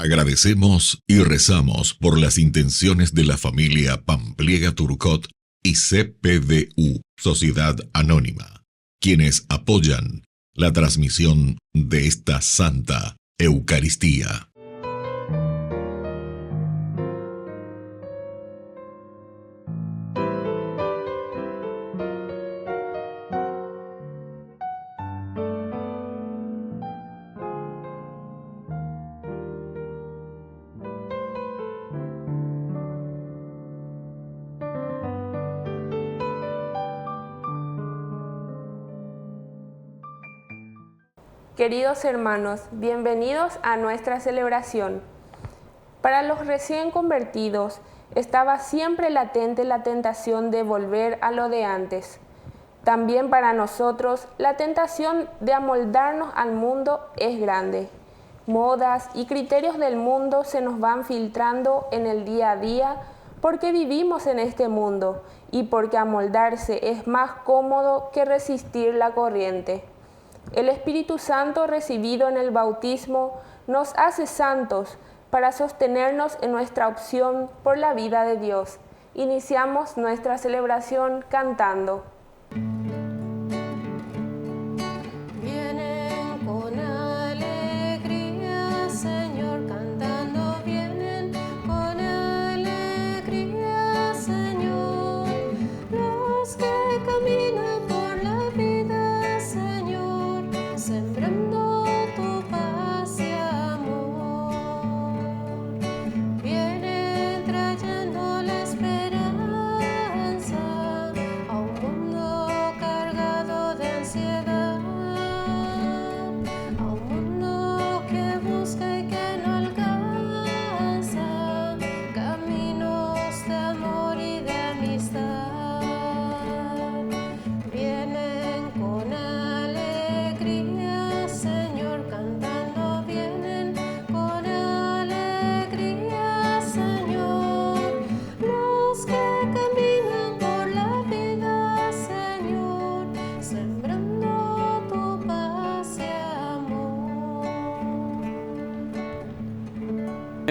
Agradecemos y rezamos por las intenciones de la familia Pampliega Turcot y CPDU, Sociedad Anónima, quienes apoyan la transmisión de esta Santa Eucaristía. Queridos hermanos, bienvenidos a nuestra celebración. Para los recién convertidos, estaba siempre latente la tentación de volver a lo de antes. También para nosotros, la tentación de amoldarnos al mundo es grande. Modas y criterios del mundo se nos van filtrando en el día a día porque vivimos en este mundo y porque amoldarse es más cómodo que resistir la corriente. El Espíritu Santo recibido en el bautismo nos hace santos para sostenernos en nuestra opción por la vida de Dios. Iniciamos nuestra celebración cantando. En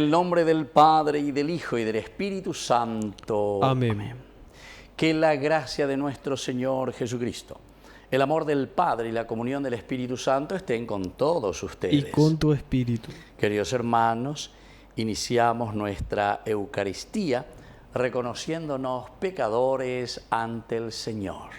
el nombre del Padre, y del Hijo, y del Espíritu Santo. Amén. Amén. Que la gracia de nuestro Señor Jesucristo, el amor del Padre y la comunión del Espíritu Santo estén con todos ustedes. Y con tu espíritu. Queridos hermanos, iniciamos nuestra Eucaristía reconociéndonos pecadores ante el Señor.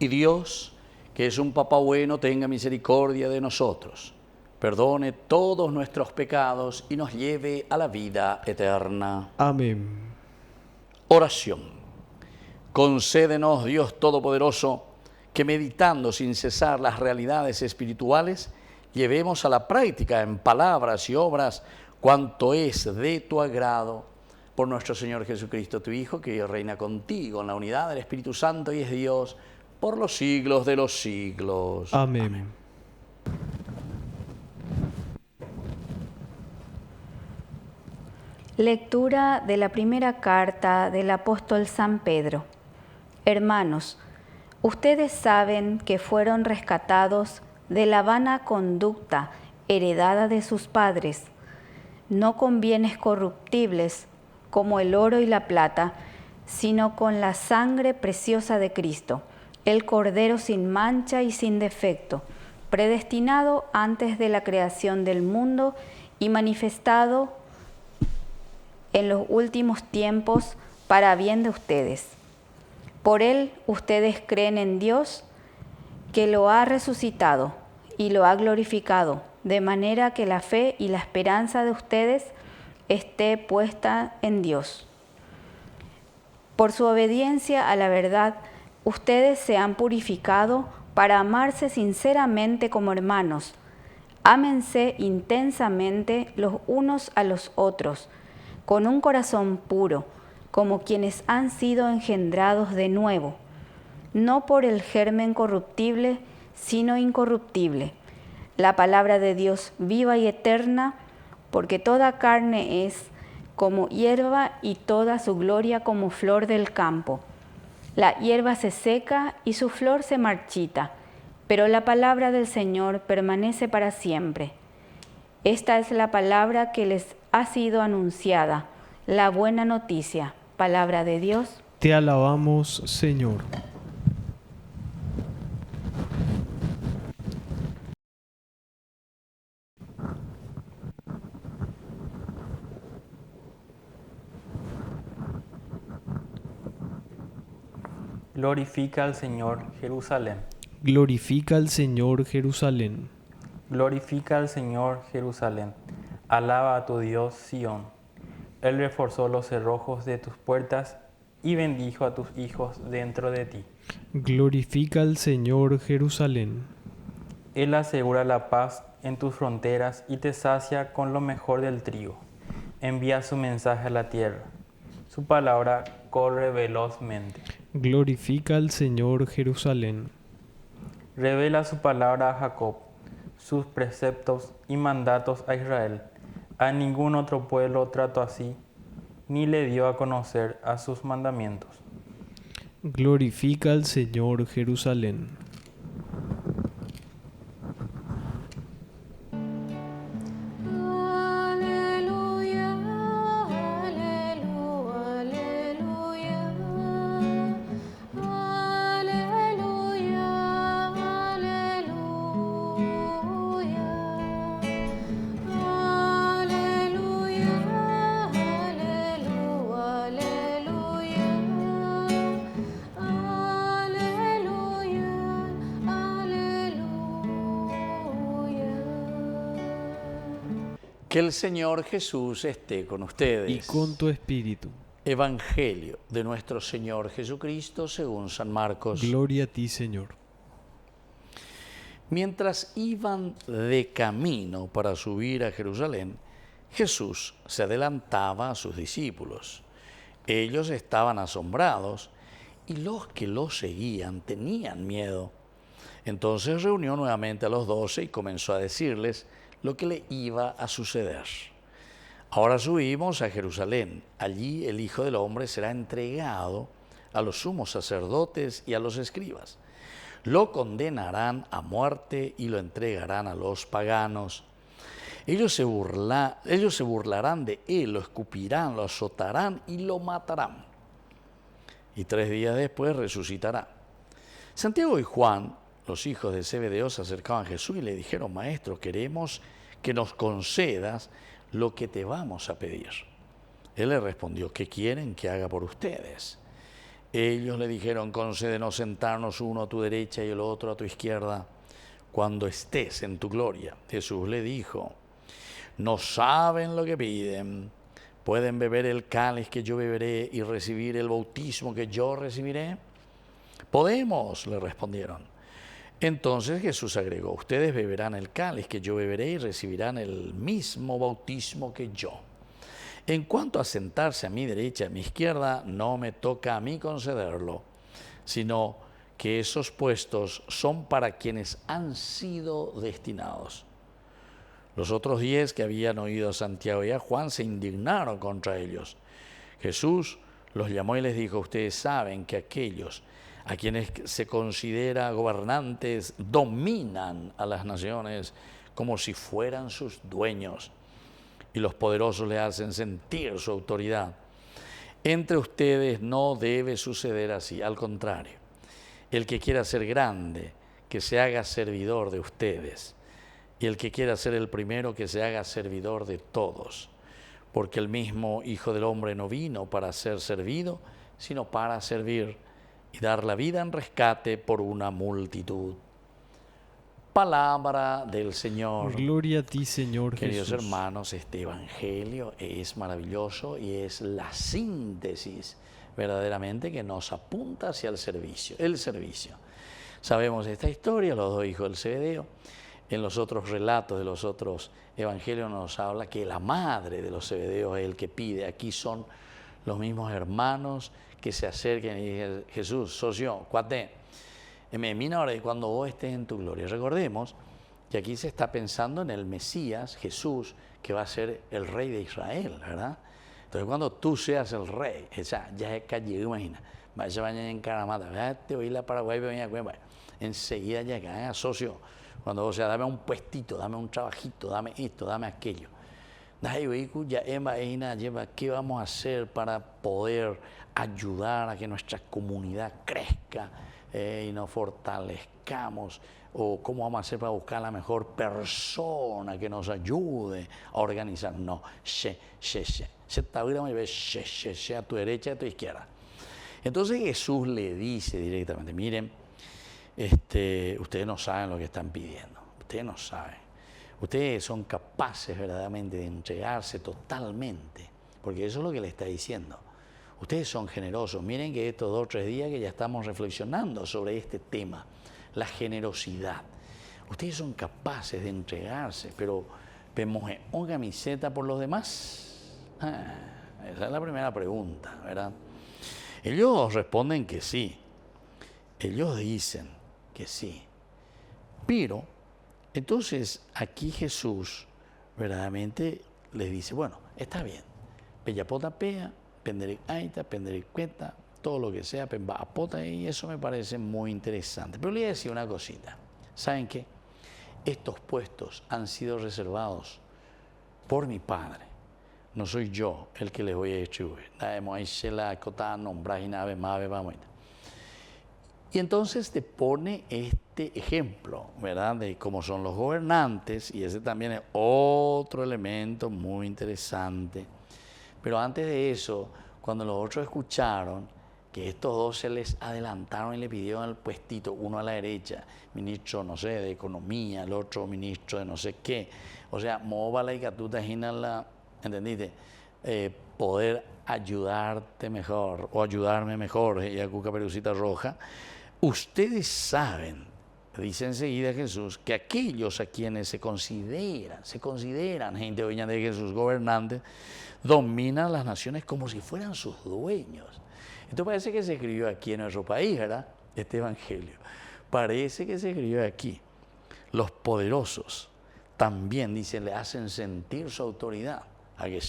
Y Dios, que es un Papá bueno, tenga misericordia de nosotros, perdone todos nuestros pecados y nos lleve a la vida eterna. Amén. Oración. Concédenos, Dios Todopoderoso, que meditando sin cesar las realidades espirituales, llevemos a la práctica en palabras y obras cuanto es de tu agrado. Por nuestro Señor Jesucristo, tu Hijo, que reina contigo en la unidad del Espíritu Santo y es Dios por los siglos de los siglos. Amén. Lectura de la primera carta del apóstol San Pedro. Hermanos, ustedes saben que fueron rescatados de la vana conducta heredada de sus padres, no con bienes corruptibles como el oro y la plata, sino con la sangre preciosa de Cristo, el Cordero sin mancha y sin defecto, predestinado antes de la creación del mundo y manifestado en los últimos tiempos para bien de ustedes. Por él ustedes creen en Dios, que lo ha resucitado y lo ha glorificado, de manera que la fe y la esperanza de ustedes esté puesta en Dios. Por su obediencia a la verdad, ustedes se han purificado para amarse sinceramente como hermanos. Ámense intensamente los unos a los otros, con un corazón puro, como quienes han sido engendrados de nuevo, no por el germen corruptible, sino incorruptible, la palabra de Dios viva y eterna, porque toda carne es como hierba y toda su gloria como flor del campo. La hierba se seca y su flor se marchita, pero la palabra del Señor permanece para siempre. Esta es la palabra que les ha sido anunciada, la buena noticia. Palabra de Dios. Te alabamos, Señor. Glorifica al Señor, Jerusalén. Glorifica al Señor, Jerusalén. Glorifica al Señor, Jerusalén. Alaba a tu Dios, Sión. Él reforzó los cerrojos de tus puertas y bendijo a tus hijos dentro de ti. Glorifica al Señor, Jerusalén. Él asegura la paz en tus fronteras y te sacia con lo mejor del trigo. Envía su mensaje a la tierra. Su palabra corre velozmente. Glorifica al Señor, Jerusalén. Revela su palabra a Jacob, sus preceptos y mandatos a Israel. A ningún otro pueblo trató así, ni le dio a conocer a sus mandamientos. Glorifica al Señor, Jerusalén. Que el Señor Jesús esté con ustedes. Y con tu espíritu. Evangelio de nuestro Señor Jesucristo según San Marcos. Gloria a ti, Señor. Mientras iban de camino para subir a Jerusalén, Jesús se adelantaba a sus discípulos. Ellos estaban asombrados y los que lo seguían tenían miedo. Entonces reunió nuevamente a los 12 y comenzó a decirles lo que le iba a suceder. Ahora subimos a Jerusalén. Allí el Hijo del Hombre será entregado a los sumos sacerdotes y a los escribas. Lo condenarán a muerte y lo entregarán a los paganos. Ellos se burlarán de él, lo escupirán, lo azotarán y lo matarán. Y 3 días después resucitará. Santiago y Juan, los hijos de Zebedeo, se acercaban a Jesús y le dijeron: Maestro, queremos que nos concedas lo que te vamos a pedir. Él le respondió: ¿qué quieren que haga por ustedes? Ellos le dijeron: concédenos sentarnos uno a tu derecha y el otro a tu izquierda, cuando estés en tu gloria. Jesús le dijo: no saben lo que piden. ¿Pueden beber el cáliz que yo beberé y recibir el bautismo que yo recibiré? Podemos, le respondieron. Entonces Jesús agregó: ustedes beberán el cáliz que yo beberé y recibirán el mismo bautismo que yo. En cuanto a sentarse a mi derecha y a mi izquierda, no me toca a mí concederlo, sino que esos puestos son para quienes han sido destinados. Los otros 10 que habían oído a Santiago y a Juan se indignaron contra ellos. Jesús los llamó y les dijo: ustedes saben que aquellos a quienes se considera gobernantes dominan a las naciones como si fueran sus dueños, y los poderosos le hacen sentir su autoridad. Entre ustedes no debe suceder así, al contrario. El que quiera ser grande, que se haga servidor de ustedes, y el que quiera ser el primero, que se haga servidor de todos. Porque el mismo Hijo del Hombre no vino para ser servido, sino para servir y dar la vida en rescate por una multitud. Palabra del Señor. Gloria a ti, Señor Queridos Jesús. hermanos, este Evangelio es maravilloso y es la síntesis verdaderamente que nos apunta hacia el servicio. El servicio. Sabemos esta historia, los dos hijos del Zebedeo. En los otros relatos de los otros evangelios nos habla que la madre de los Zebedeos es el que pide. Aquí son los mismos hermanos que se acerquen y dicen: Jesús, socio, cuate, me mira ahora y cuando vos estés en tu gloria. Recordemos que aquí se está pensando en el Mesías, Jesús, que va a ser el rey de Israel, ¿verdad? Entonces cuando tú seas el rey, esa ya es calle, imagina, vaya mañana en Caramata, te oí la Paraguay, venía enseguida llega, socio. Cuando vos sea, dame un puestito, dame un trabajito, dame esto, dame aquello. ¿Qué vamos a hacer para poder ayudar a que nuestra comunidad crezca y nos fortalezcamos? ¿O cómo vamos a hacer para buscar la mejor persona que nos ayude a organizar? No, a tu derecha y a tu izquierda. Entonces Jesús le dice directamente: miren, ustedes no saben lo que están pidiendo, ustedes no saben. Ustedes son capaces verdaderamente de entregarse totalmente, porque eso es lo que le está diciendo. Ustedes son generosos. Miren que estos 2 o 3 días que ya estamos reflexionando sobre este tema, la generosidad. Ustedes son capaces de entregarse, pero ¿vemos una camiseta por los demás? Esa es la primera pregunta, ¿verdad? Ellos responden que sí. Ellos dicen que sí. Pero entonces aquí Jesús verdaderamente les dice: bueno, está bien, peyapota pea, penderic aita, penderic cuenta, todo lo que sea, pemba apota, y eso me parece muy interesante. Pero le voy a decir una cosita. ¿Saben qué? Estos puestos han sido reservados por mi Padre. No soy yo el que les voy a distribuir. Y entonces te pone este ejemplo, ¿verdad?, de cómo son los gobernantes, y ese también es otro elemento muy interesante. Pero antes de eso, cuando los otros escucharon que estos dos se les adelantaron y le pidieron el puestito, uno a la derecha, ministro, no sé, de Economía, el otro ministro de no sé qué, o sea, móvala y catuta, ¿entendiste? Poder ayudarte mejor o ayudarme mejor, y a Cuca Perucita Roja. Ustedes saben, dice enseguida Jesús, que aquellos a quienes se consideran gente de Jesús, gobernantes, dominan las naciones como si fueran sus dueños. Esto parece que se escribió aquí en nuestro país, ¿verdad? Este evangelio. Parece que se escribió aquí. Los poderosos también, dice, le hacen sentir su autoridad. A que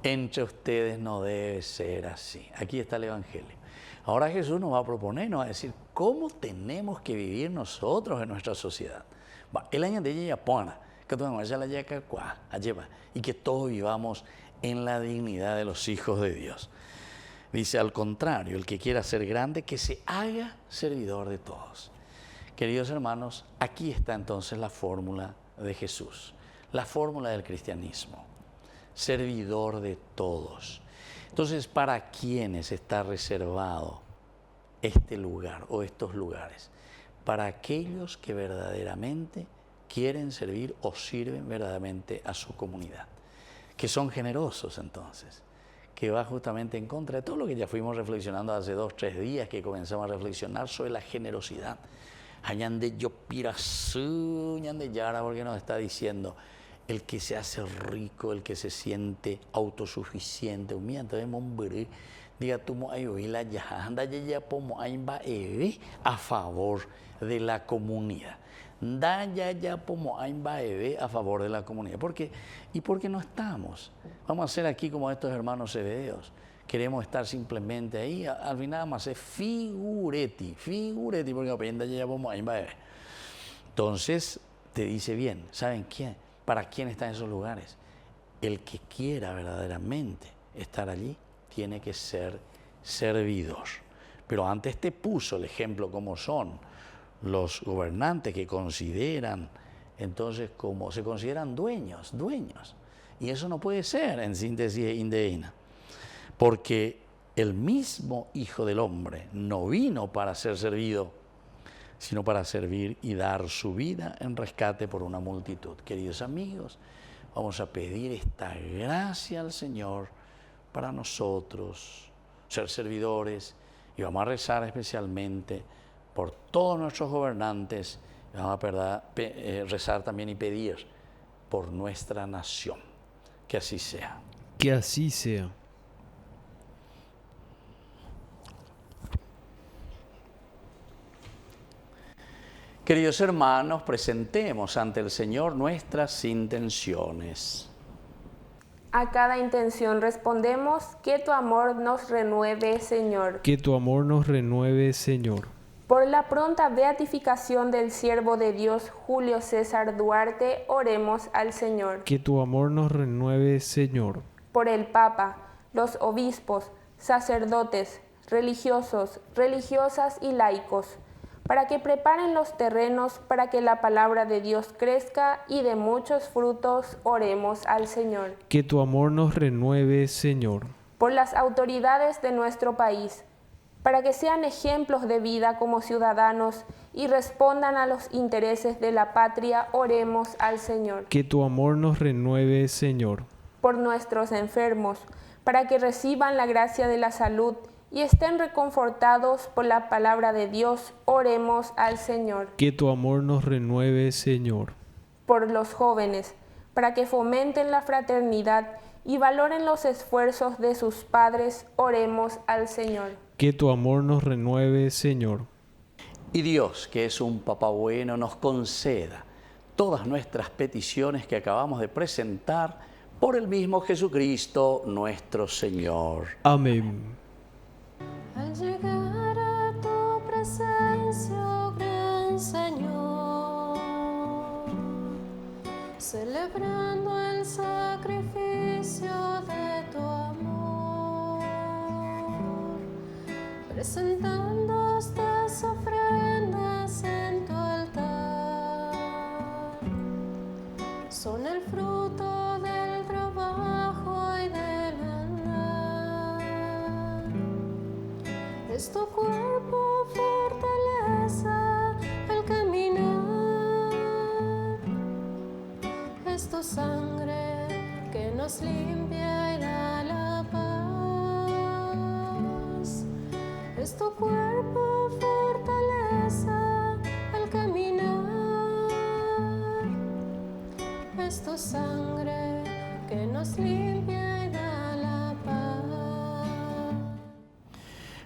entre ustedes no debe ser así. Aquí está el evangelio. Ahora Jesús nos va a proponer, nos va a decir cómo tenemos que vivir nosotros en nuestra sociedad. El año de ella pone que y que todos vivamos en la dignidad de los hijos de Dios. Dice, al contrario, el que quiera ser grande, que se haga servidor de todos. Queridos hermanos, aquí está entonces la fórmula de Jesús, la fórmula del cristianismo, servidor de todos. Entonces, ¿para quiénes está reservado este lugar o estos lugares? Para aquellos que verdaderamente quieren servir o sirven verdaderamente a su comunidad, que son generosos entonces, que va justamente en contra de todo lo que ya fuimos reflexionando hace 2 o 3 días, que comenzamos a reflexionar sobre la generosidad. Hayan de yo pirasú, de yara, porque nos está diciendo el que se hace rico, el que se siente autosuficiente, humillante, diga tú a favor de la comunidad. Da ya como a favor de la comunidad. ¿Por qué? ¿Y por qué no estamos? Vamos a ser aquí como estos hermanos zebedeos. Queremos estar simplemente ahí, al final vamos a hacer figureti, porque aprenda ya como entonces te dice bien, ¿saben quién? ¿Para quién están esos lugares? El que quiera verdaderamente estar allí tiene que ser servidor. Pero antes te puso el ejemplo como son los gobernantes que consideran, entonces como se consideran dueños. Y eso no puede ser en síntesis indeína. Porque el mismo Hijo del Hombre no vino para ser servido, sino para servir y dar su vida en rescate por una multitud. Queridos amigos, vamos a pedir esta gracia al Señor para nosotros, ser servidores, y vamos a rezar especialmente por todos nuestros gobernantes, y vamos a rezar también y pedir por nuestra nación. Que así sea. Que así sea. Queridos hermanos, presentemos ante el Señor nuestras intenciones. A cada intención respondemos, que tu amor nos renueve, Señor. Que tu amor nos renueve, Señor. Por la pronta beatificación del siervo de Dios, Julio César Duarte, oremos al Señor. Que tu amor nos renueve, Señor. Por el Papa, los obispos, sacerdotes, religiosos, religiosas y laicos, para que preparen los terrenos para que la palabra de Dios crezca y de muchos frutos, oremos al Señor. Que tu amor nos renueve, Señor. Por las autoridades de nuestro país, para que sean ejemplos de vida como ciudadanos y respondan a los intereses de la patria, oremos al Señor. Que tu amor nos renueve, Señor. Por nuestros enfermos, para que reciban la gracia de la salud y estén reconfortados por la palabra de Dios, oremos al Señor. Que tu amor nos renueve, Señor. Por los jóvenes, para que fomenten la fraternidad y valoren los esfuerzos de sus padres, oremos al Señor. Que tu amor nos renueve, Señor. Y Dios, que es un Papá bueno, nos conceda todas nuestras peticiones que acabamos de presentar por el mismo Jesucristo nuestro Señor. Amén. Al llegar a tu presencia, oh gran Señor, celebrando el sacrificio de tu amor, presentando estas ofrendas en tu altar, son el fruto del trabajo y del andar. Es tu cuerpo fortaleza al caminar, es tu sangre que nos limpia y da la paz. Es tu cuerpo fortaleza al caminar, es tu sangre que nos limpia y da la paz.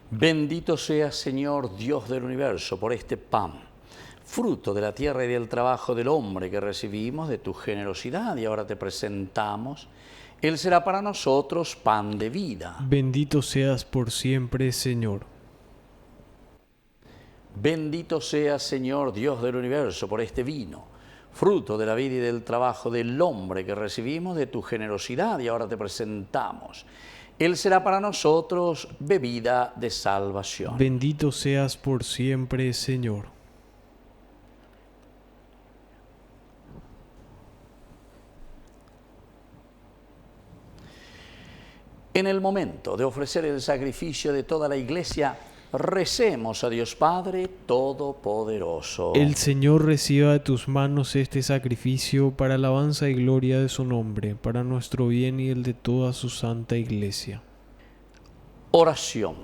Bendito seas, Señor, Dios del universo, por este pan, fruto de la tierra y del trabajo del hombre que recibimos de tu generosidad y ahora te presentamos. Él será para nosotros pan de vida. Bendito seas por siempre, Señor. Bendito seas, Señor, Dios del universo, por este vino, fruto de la vida y del trabajo del hombre que recibimos de tu generosidad y ahora te presentamos. Él será para nosotros bebida de salvación. Bendito seas por siempre, Señor. En el momento de ofrecer el sacrificio de toda la Iglesia, recemos a Dios Padre Todopoderoso. El Señor reciba de tus manos este sacrificio para alabanza y gloria de su nombre, para nuestro bien y el de toda su santa Iglesia. Oración.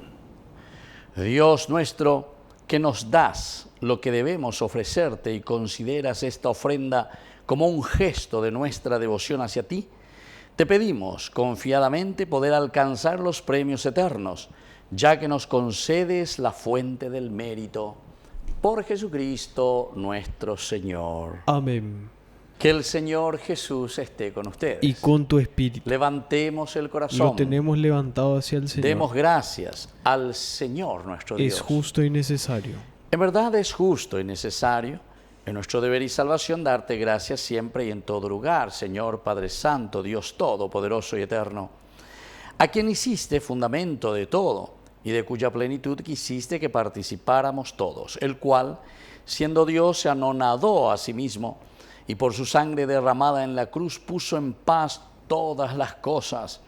Dios nuestro, que nos das lo que debemos ofrecerte y consideras esta ofrenda como un gesto de nuestra devoción hacia ti, te pedimos confiadamente poder alcanzar los premios eternos, ya que nos concedes la fuente del mérito. Por Jesucristo nuestro Señor. Amén. Que el Señor Jesús esté con ustedes. Y con tu espíritu. Levantemos el corazón. Lo tenemos levantado hacia el Señor. Demos gracias al Señor nuestro Dios. Es justo y necesario. En verdad es justo y necesario, en nuestro deber y salvación, darte gracias siempre y en todo lugar, Señor Padre Santo, Dios Todopoderoso y Eterno, a quien hiciste fundamento de todo y de cuya plenitud quisiste que participáramos todos, el cual, siendo Dios, se anonadó a sí mismo y por su sangre derramada en la cruz puso en paz todas las cosas.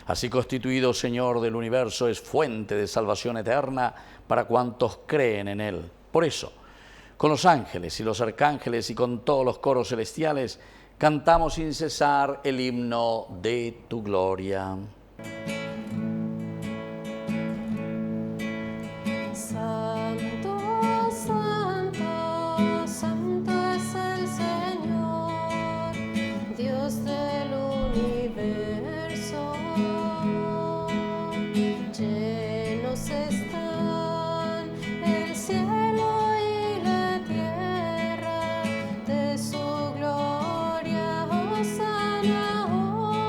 Así constituido, Señor del universo, es fuente de salvación eterna para cuantos creen en Él. Por eso, con los ángeles y los arcángeles y con todos los coros celestiales, cantamos sin cesar el himno de tu gloria. Santo, santo, santo es el Señor, Dios del universo. Llenos están el cielo y la tierra de su gloria. Hosana,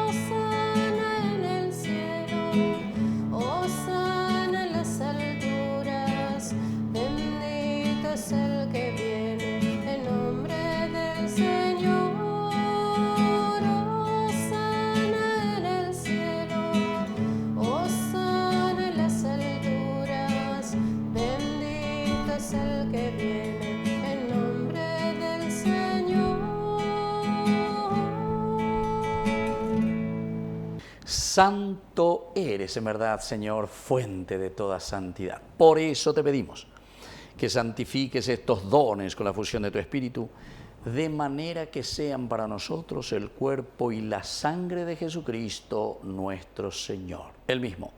hosana en el cielo, hosana en las alturas. Bendito es el que viene en nombre del Señor. Hosana en el cielo, hosana en las alturas. Bendito es el que viene en nombre del Señor. Santo eres en verdad, Señor, fuente de toda santidad. Por eso te pedimos que santifiques estos dones con la fusión de tu Espíritu, de manera que sean para nosotros el cuerpo y la sangre de Jesucristo nuestro Señor. Él mismo,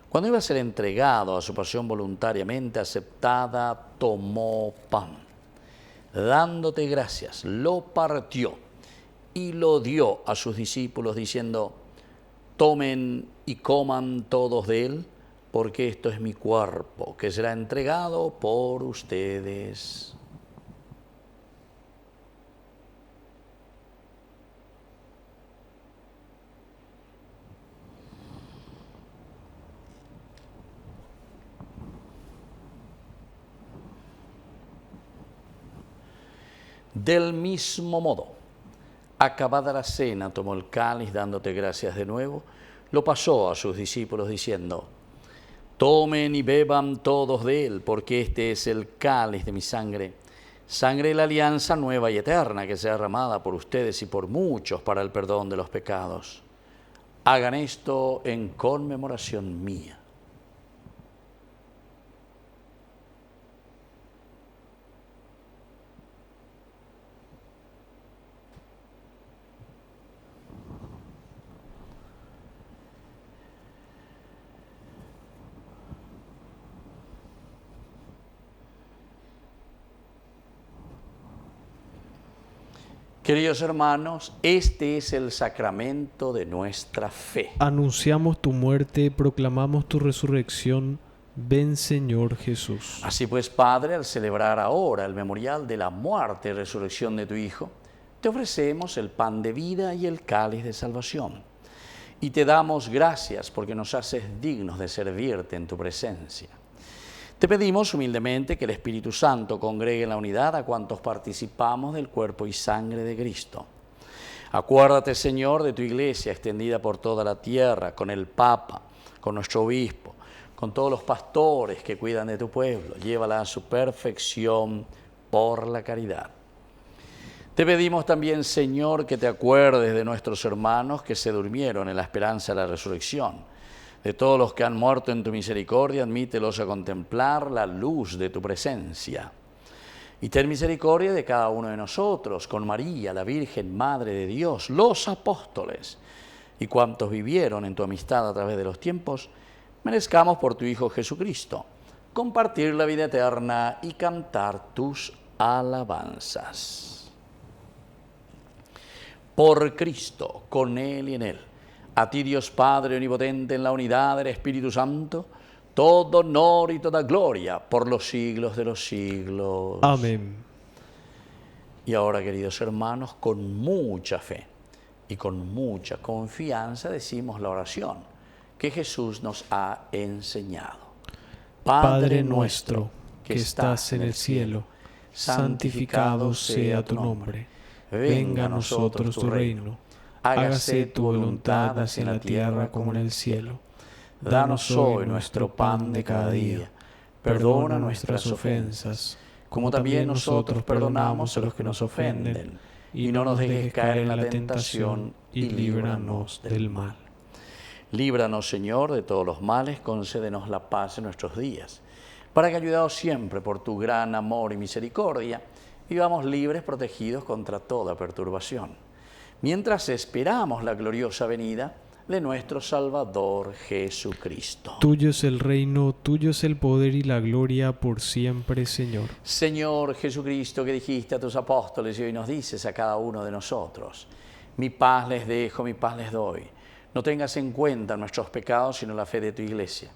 cuando iba a ser entregado a su pasión voluntariamente aceptada, tomó pan. Dándote gracias, lo partió y lo dio a sus discípulos, diciendo: tomen y coman todos de él, porque esto es mi cuerpo, que será entregado por ustedes. Del mismo modo, acabada la cena, tomó el cáliz, dándote gracias de nuevo, lo pasó a sus discípulos diciendo: tomen y beban todos de él, porque este es el cáliz de mi sangre, sangre de la alianza nueva y eterna, que será derramada por ustedes y por muchos para el perdón de los pecados. Hagan esto en conmemoración mía. Queridos hermanos, este es el sacramento de nuestra fe. Anunciamos tu muerte, proclamamos tu resurrección. Ven, Señor Jesús. Así pues, Padre, al celebrar ahora el memorial de la muerte y resurrección de tu Hijo, te ofrecemos el pan de vida y el cáliz de salvación. Y te damos gracias porque nos haces dignos de servirte en tu presencia. Te pedimos humildemente que el Espíritu Santo congregue en la unidad a cuantos participamos del cuerpo y sangre de Cristo. Acuérdate, Señor, de tu iglesia extendida por toda la tierra, con el Papa, con nuestro obispo, con todos los pastores que cuidan de tu pueblo. Llévala a su perfección por la caridad. Te pedimos también, Señor, que te acuerdes de nuestros hermanos que se durmieron en la esperanza de la resurrección. De todos los que han muerto en tu misericordia, admítelos a contemplar la luz de tu presencia. Y ten misericordia de cada uno de nosotros, con María, la Virgen Madre de Dios, los apóstoles, y cuantos vivieron en tu amistad a través de los tiempos, merezcamos por tu Hijo Jesucristo compartir la vida eterna y cantar tus alabanzas. Por Cristo, con Él y en Él, a ti, Dios Padre omnipotente, en la unidad del Espíritu Santo, todo honor y toda gloria por los siglos de los siglos. Amén. Y ahora, queridos hermanos, con mucha fe y con mucha confianza decimos la oración que Jesús nos ha enseñado. Padre nuestro, que estás en el cielo, santificado sea tu nombre. Venga a nosotros tu reino. Hágase tu voluntad así en la tierra como en el cielo. Danos hoy nuestro pan de cada día. Perdona nuestras ofensas, como también nosotros perdonamos a los que nos ofenden. Y no nos dejes caer en la tentación, y líbranos del mal. Líbranos, Señor, de todos los males, concédenos la paz en nuestros días, para que, ayudados siempre por tu gran amor y misericordia, vivamos libres, protegidos contra toda perturbación, mientras esperamos la gloriosa venida de nuestro Salvador Jesucristo. Tuyo es el reino, tuyo es el poder y la gloria por siempre, Señor. Señor Jesucristo, que dijiste a tus apóstoles y hoy nos dices a cada uno de nosotros: mi paz les dejo, mi paz les doy. No tengas en cuenta nuestros pecados, sino la fe de tu Iglesia.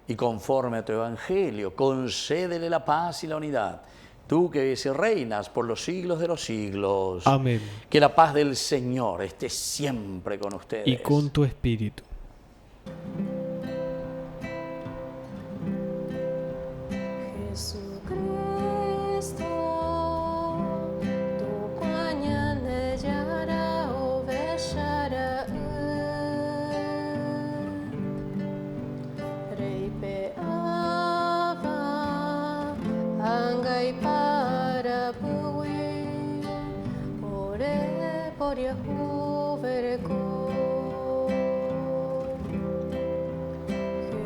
Y conforme a tu Evangelio, concédele la paz y la unidad. Tú que vives y reinas por los siglos de los siglos. Amén. Que la paz del Señor esté siempre con ustedes. Y con tu espíritu. Jesucristo, tu kuanyane jara oveshara reipe ava angai para pui ore por Yahuvereko.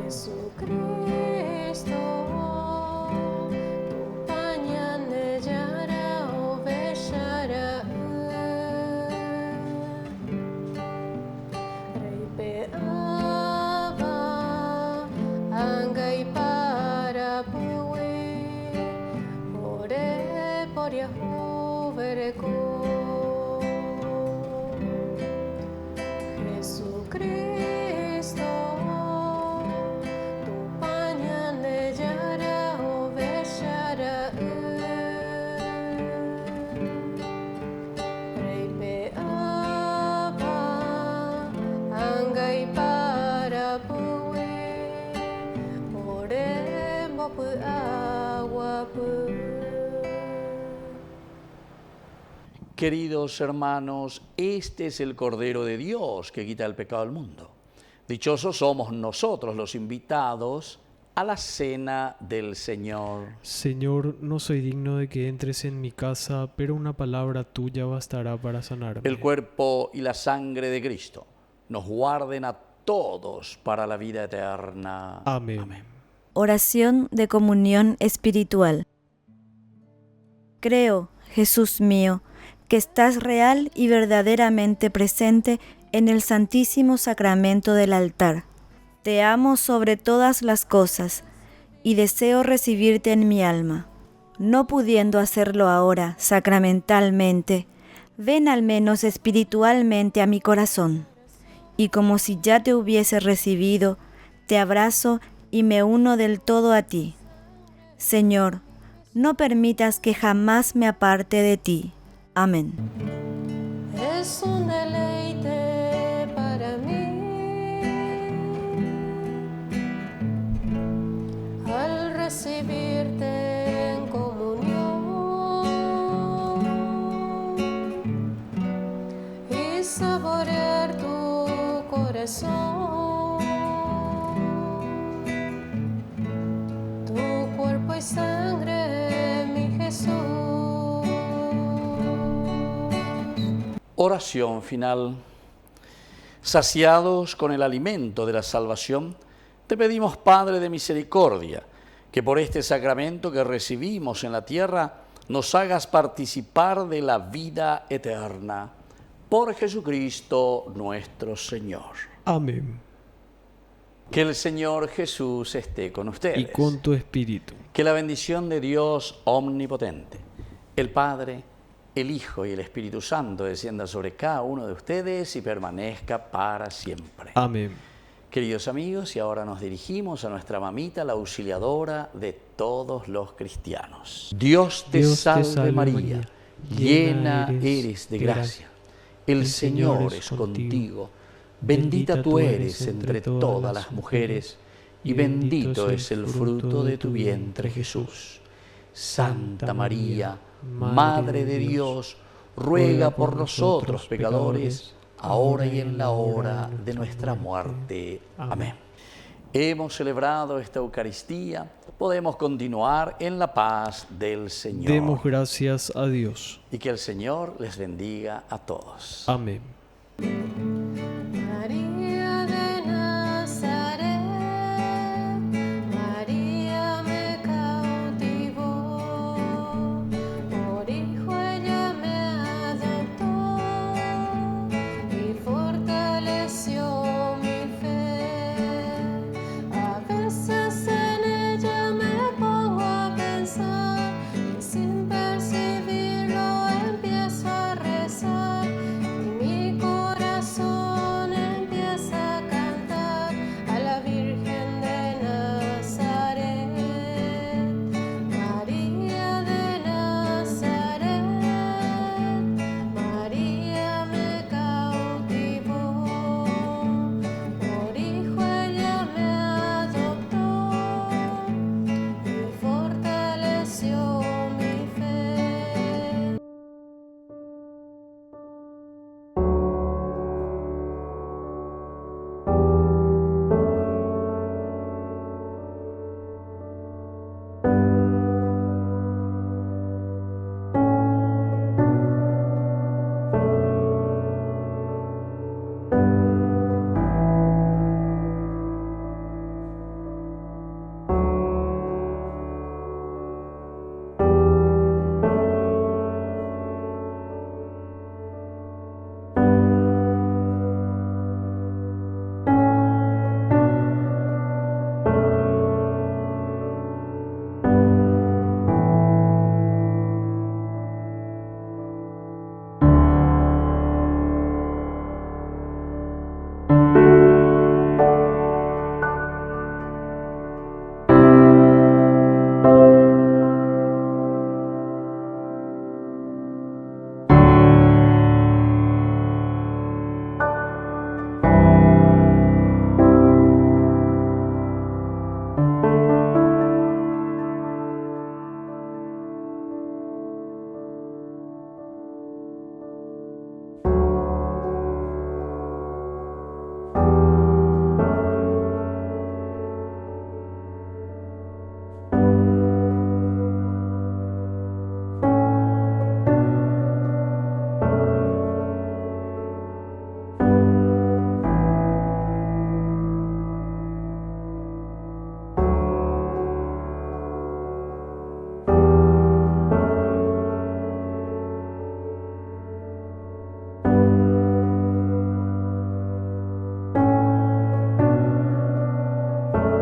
Jesucristo, tu pañane jara oveshara reipe ava angai para pui ore por Yahuvereko. Jesucristo, tu pañane jara oveshara reipe ava angai para pui ore mopu agua pu. Queridos hermanos, este es el Cordero de Dios que quita el pecado del mundo. Dichosos somos nosotros los invitados a la cena del Señor. Señor, no soy digno de que entres en mi casa, pero una palabra tuya bastará para sanarme. El cuerpo y la sangre de Cristo nos guarden a todos para la vida eterna. Amén. Oración de comunión espiritual. Creo, Jesús mío, que estás real y verdaderamente presente en el Santísimo Sacramento del altar. Te amo sobre todas las cosas y deseo recibirte en mi alma. No pudiendo hacerlo ahora sacramentalmente, ven al menos espiritualmente a mi corazón. Y como si ya te hubiese recibido, te abrazo y me uno del todo a ti. Señor, no permitas que jamás me aparte de ti. Amén. Es un deleite para mí al recibirte en comunión y saborear tu corazón, tu cuerpo y sangre, mi Jesús. Oración final. Saciados con el alimento de la salvación, te pedimos, Padre de misericordia, que por este sacramento que recibimos en la tierra, nos hagas participar de la vida eterna. Por Jesucristo nuestro Señor. Amén. Que el Señor Jesús esté con ustedes. Y con tu espíritu. Que la bendición de Dios omnipotente, el Padre, el Hijo y el Espíritu Santo descienda sobre cada uno de ustedes y permanezca para siempre. Amén. Queridos amigos, y ahora nos dirigimos a nuestra mamita, la auxiliadora de todos los cristianos. Dios te salve María, llena eres de gracia. El Señor es contigo, bendita tú eres entre todas las mujeres, y bendito es el fruto de tu vientre Jesús. Santa María, Madre de Dios, ruega por nosotros pecadores, ahora y en la hora de nuestra muerte. Amén. Hemos celebrado esta Eucaristía, podemos continuar en la paz del Señor. Demos gracias a Dios. Y que el Señor les bendiga a todos. Amén.